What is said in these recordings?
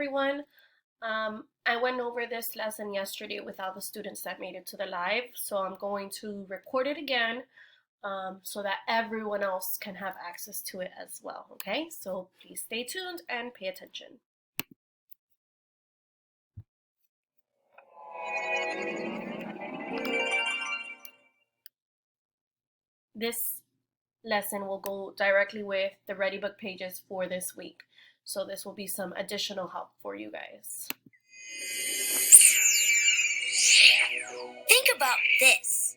everyone. I went over this lesson yesterday with all the students that made it to the live, so I'm going to record it again so that everyone else can have access to it as well, okay? So please stay tuned and pay attention. This lesson will go directly with the Ready Book pages for this week. So this will be some additional help for you guys. Think about this.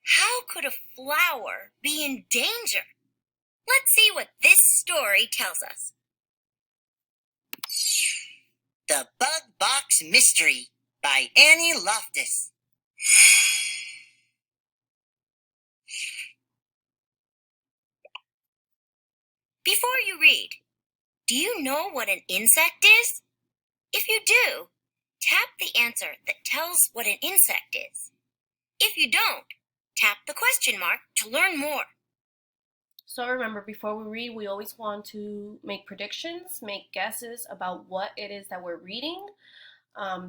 How could a flower be in danger? Let's see what this story tells us. The Bug Box Mystery by Annie Loftus. Before you read, do you know what an insect is? If you do, tap the answer that tells what an insect is. If you don't, tap the question mark to learn more. So remember, before we read, we always want to make predictions, make guesses about what it is that we're reading.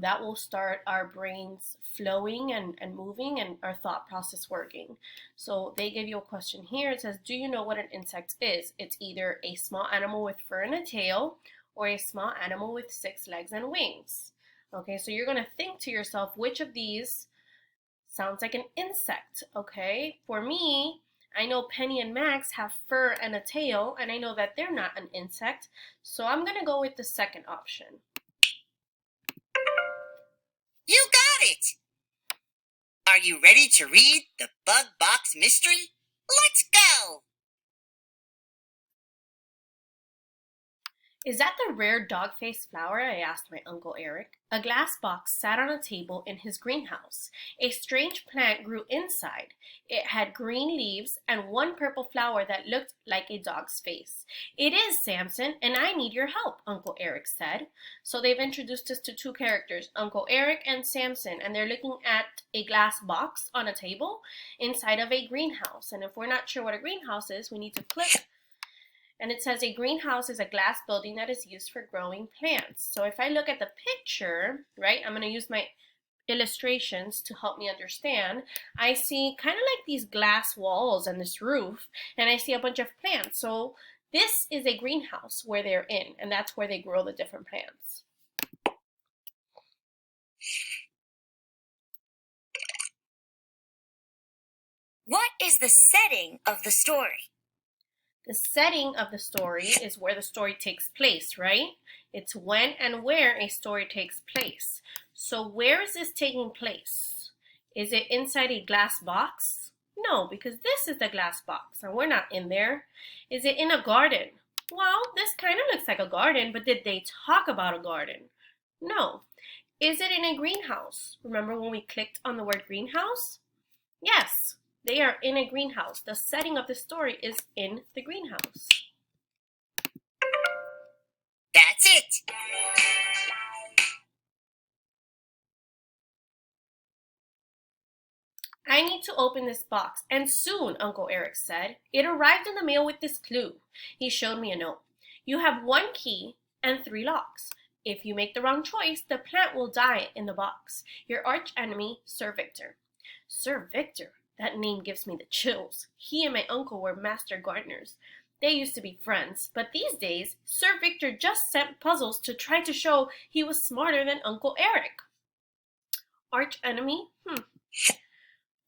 That will start our brains flowing and moving and our thought process working. So they give you a question here. It says, do you know what an insect is? It's either a small animal with fur and a tail or a small animal with 6 legs and wings. Okay, so you're going to think to yourself, which of these sounds like an insect? Okay, for me, I know Penny and Max have fur and a tail, and I know that they're not an insect. So I'm going to go with the second option. You got it! Are you ready to read the Bug Box Mystery? Let's go! Is that the rare dog-faced flower? I asked my Uncle Eric. A glass box sat on a table in his greenhouse. A strange plant grew inside. It had green leaves and one purple flower that looked like a dog's face. It is, Samson, and I need your help, Uncle Eric said. So they've introduced us to 2 characters, Uncle Eric and Samson, and they're looking at a glass box on a table inside of a greenhouse. And if we're not sure what a greenhouse is, we need to click. And it says a greenhouse is a glass building that is used for growing plants. So if I look at the picture, right, I'm going to use my illustrations to help me understand. I see kind of like these glass walls and this roof, and I see a bunch of plants. So this is a greenhouse where they're in, and that's where they grow the different plants. What is the setting of the story? The setting of the story is where the story takes place, right? It's when and where a story takes place. So where is this taking place? Is it inside a glass box? No, because this is the glass box and we're not in there. Is it in a garden? Well, this kind of looks like a garden, but did they talk about a garden? No. Is it in a greenhouse? Remember when we clicked on the word greenhouse? Yes. They are in a greenhouse. The setting of the story is in the greenhouse. That's it. I need to open this box, and soon, Uncle Eric said. It arrived in the mail with this clue. He showed me a note. You have 1 key and 3 locks. If you make the wrong choice, the plant will die in the box. Your arch enemy, Sir Victor. Sir Victor? That name gives me the chills. He and my uncle were master gardeners. They used to be friends, but these days, Sir Victor just sent puzzles to try to show he was smarter than Uncle Eric. Arch enemy?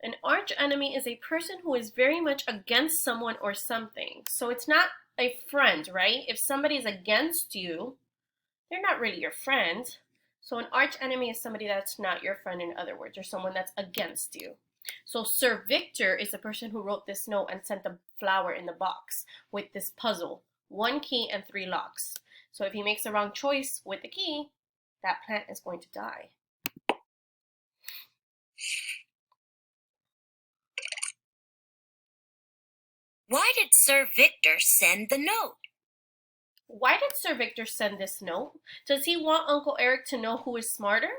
An arch enemy is a person who is very much against someone or something. So it's not a friend, right? If somebody is against you, they're not really your friend. So an arch enemy is somebody that's not your friend, in other words, or someone that's against you. So Sir Victor is the person who wrote this note and sent the flower in the box with this puzzle. 1 key and 3 locks. So if he makes the wrong choice with the key, that plant is going to die. Why did Sir Victor send the note? Why did Sir Victor send this note? Does he want Uncle Eric to know who is smarter?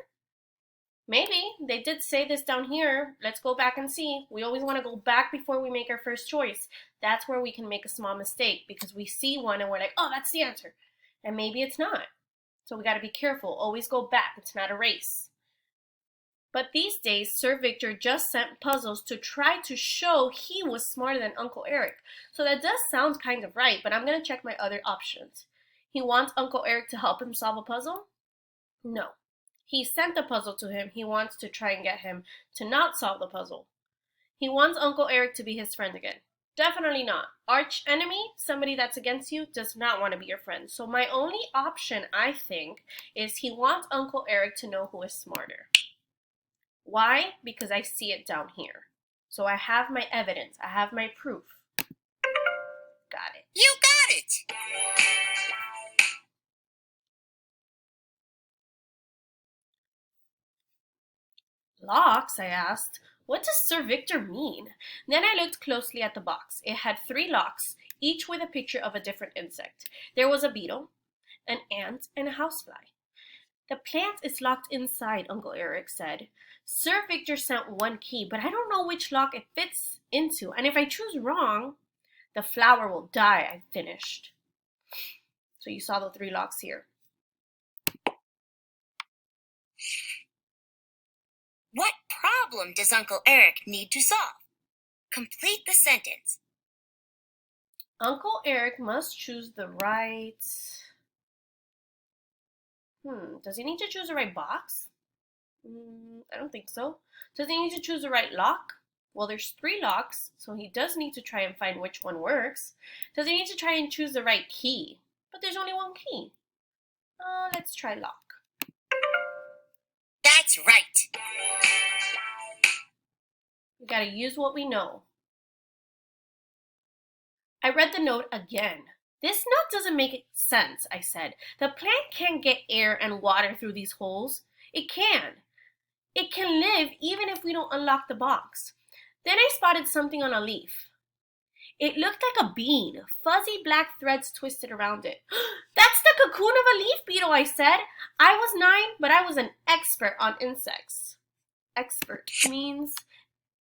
Maybe. They did say this down here. Let's go back and see. We always want to go back before we make our first choice. That's where we can make a small mistake because we see one and we're like, oh, that's the answer. And maybe it's not. So we got to be careful. Always go back. It's not a race. But these days, Sir Victor just sent puzzles to try to show he was smarter than Uncle Eric. So that does sound kind of right, but I'm going to check my other options. He wants Uncle Eric to help him solve a puzzle? No. He sent the puzzle to him. He wants to try and get him to not solve the puzzle. He wants Uncle Eric to be his friend again. Definitely not. Arch enemy, somebody that's against you, does not want to be your friend. So my only option, I think, is he wants Uncle Eric to know who is smarter. Why? Because I see it down here. So I have my evidence. I have my proof. Got it. You got it! Locks, I asked. What does Sir Victor mean? Then I looked closely at the box. It had 3 locks, each with a picture of a different insect. There was a beetle, an ant, and a housefly. The plant is locked inside, Uncle Eric said. Sir Victor sent 1 key, but I don't know which lock it fits into. And if I choose wrong, the flower will die, I finished. So you saw the 3 locks here. What problem does Uncle Eric need to solve? Complete the sentence. Uncle Eric must choose the right... Does he need to choose the right box? I don't think so. Does he need to choose the right lock? Well, there's 3 locks, so he does need to try and find which one works. Does he need to try and choose the right key? But there's only 1 key. Let's try lock. That's right. We gotta use what we know. I read the note again. This note doesn't make sense, I said. The plant can't get air and water through these holes. It can. It can live even if we don't unlock the box. Then I spotted something on a leaf. It looked like a bean, fuzzy black threads twisted around it. That's the cocoon of a leaf beetle, I said. I was 9, but I was an expert on insects. Expert means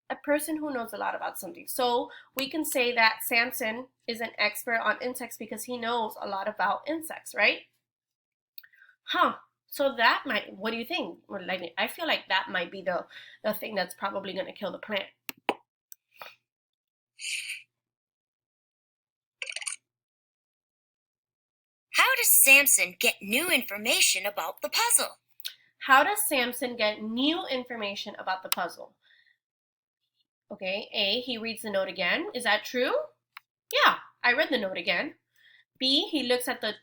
a person who knows a lot about something. So we can say that Samson is an expert on insects because he knows a lot about insects, right? So that might, what do you think? I feel like that might be the thing that's probably going to kill the plant. How does Samson get new information about the puzzle? How does Samson get new information about the puzzle? Okay, A, he reads the note again. Is that true? Yeah, I read the note again. B, he looks at the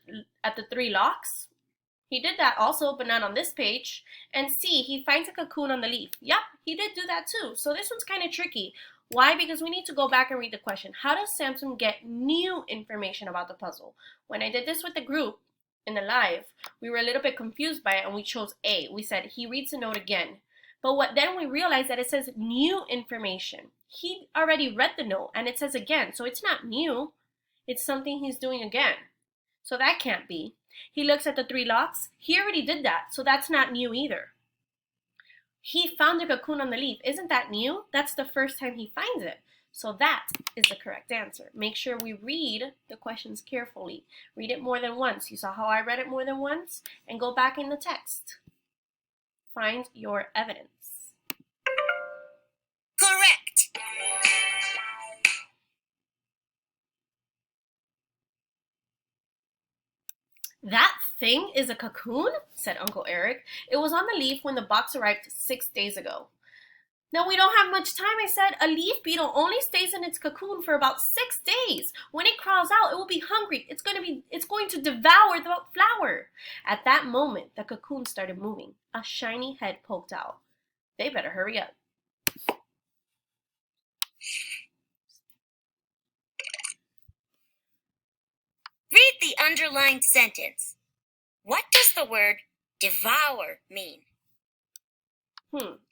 3 locks. He did that also, but not on this page. And C, he finds a cocoon on the leaf. Yep, he did do that too. So this one's kind of tricky. Why? Because we need to go back and read the question. How does Samson get new information about the puzzle? When I did this with the group in the live, we were a little bit confused by it and we chose A. We said he reads the note again. But then we realized that it says new information. He already read the note and it says again. So it's not new. It's something he's doing again. So that can't be. He looks at the 3 locks. He already did that. So that's not new either. He found the cocoon on the leaf. Isn't that new? That's the first time he finds it. So that is the correct answer. Make sure we read the questions carefully. Read it more than once. You saw how I read it more than once? And go back in the text. Find your evidence. Correct. That thing is a cocoon, said Uncle Eric. It was on the leaf when the box arrived 6 days ago. No, we don't have much time, I said. A leaf beetle only stays in its cocoon for about 6 days. When it crawls out, it will be hungry. It's going to devour the flower. At that moment, the cocoon started moving. A shiny head poked out. They better hurry up. Read the underlined sentence. What does the word devour mean?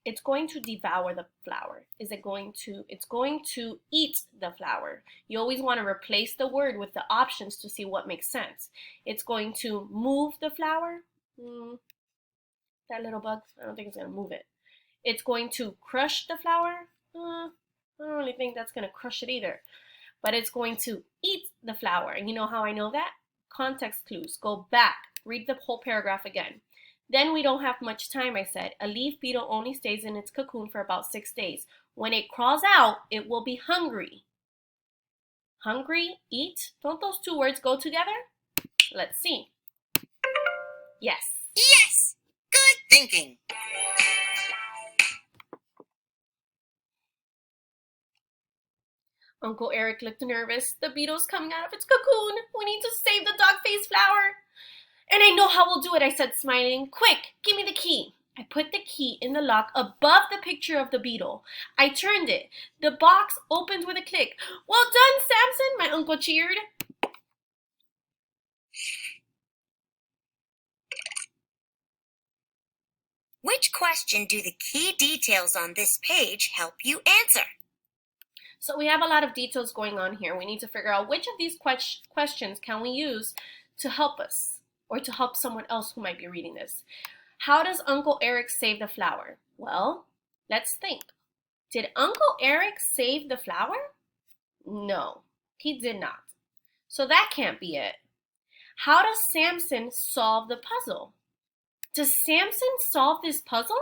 It's going to devour the flower. It's going to eat the flower. You always want to replace the word with the options to see what makes sense. It's going to move the flower. That little bug, I don't think it's going to move it. It's going to crush the flower. I don't really think that's going to crush it either. But it's going to eat the flower. And you know how I know that? Context clues. Go back Read the whole paragraph again. Then we don't have much time, I said. A leaf beetle only stays in its cocoon for about 6 days. When it crawls out, it will be hungry. Hungry, eat, don't those two words go together? Let's see. Yes. Yes! Good thinking. Uncle Eric looked nervous. The beetle's coming out of its cocoon. We need to save the dog-faced flower. And I know how we'll do it, I said, smiling. Quick, give me the key. I put the key in the lock above the picture of the beetle. I turned it. The box opened with a click. Well done, Samson, my uncle cheered. Which question do the key details on this page help you answer? So we have a lot of details going on here. We need to figure out which of these questions can we use to help us or to help someone else who might be reading this. How does Uncle Eric save the flower? Well, let's think. Did Uncle Eric save the flower? No, he did not. So that can't be it. How does Samson solve the puzzle? Does Samson solve this puzzle?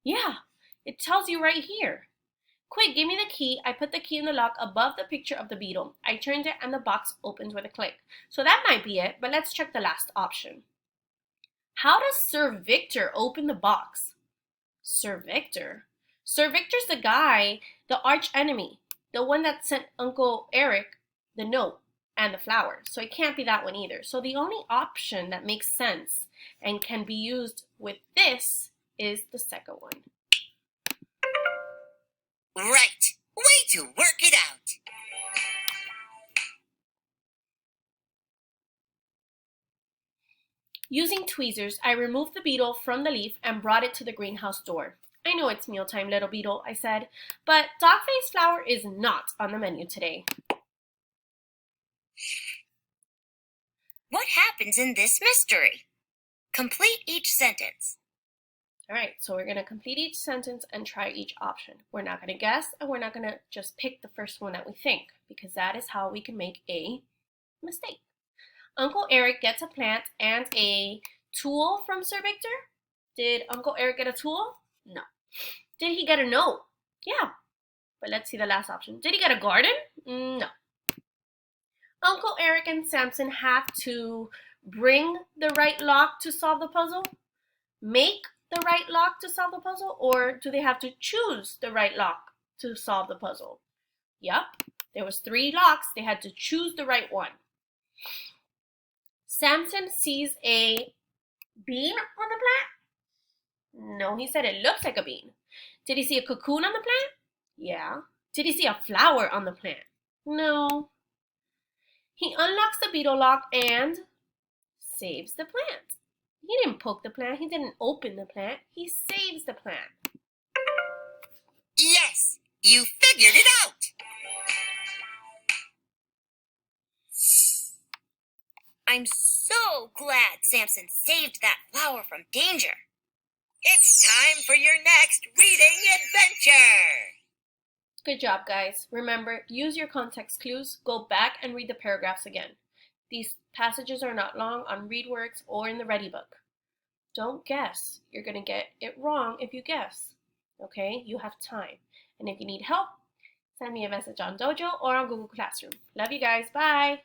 Yeah, it tells you right here. Quick, give me the key. I put the key in the lock above the picture of the beetle. I turned it and the box opens with a click. So that might be it, but let's check the last option. How does Sir Victor open the box? Sir Victor? Sir Victor's the guy, the arch enemy, the one that sent Uncle Eric the note and the flower. So it can't be that one either. So the only option that makes sense and can be used with this is the second one. Right. Way to work it out. Using tweezers, I removed the beetle from the leaf and brought it to the greenhouse door. I know it's mealtime, little beetle, I said, but dog-faced flower is not on the menu today. What happens in this mystery? Complete each sentence. All right, so we're going to complete each sentence and try each option. We're not going to guess, and we're not going to just pick the first one that we think, because that is how we can make a mistake. Uncle Eric gets a plant and a tool from Sir Victor. Did Uncle Eric get a tool? No. Did he get a note? Yeah. But let's see the last option. Did he get a garden? No. Uncle Eric and Samson have to bring the right lock to solve the puzzle, make the right lock to solve the puzzle, or do they have to choose the right lock to solve the puzzle? Yep, there was 3 locks. They had to choose the right one. Samson sees a bean on the plant? No, he said it looks like a bean. Did he see a cocoon on the plant? Yeah. Did he see a flower on the plant? No. He unlocks the beetle lock and saves the plant. He didn't poke the plant. He didn't open the plant. He saves the plant. Yes, you figured it out. I'm so glad Samson saved that flower from danger. It's time for your next reading adventure. Good job, guys. Remember, use your context clues. Go back and read the paragraphs again. These passages are not long on ReadWorks or in the Ready book. Don't guess. You're going to get it wrong if you guess. Okay? You have time. And if you need help, send me a message on Dojo or on Google Classroom. Love you guys. Bye.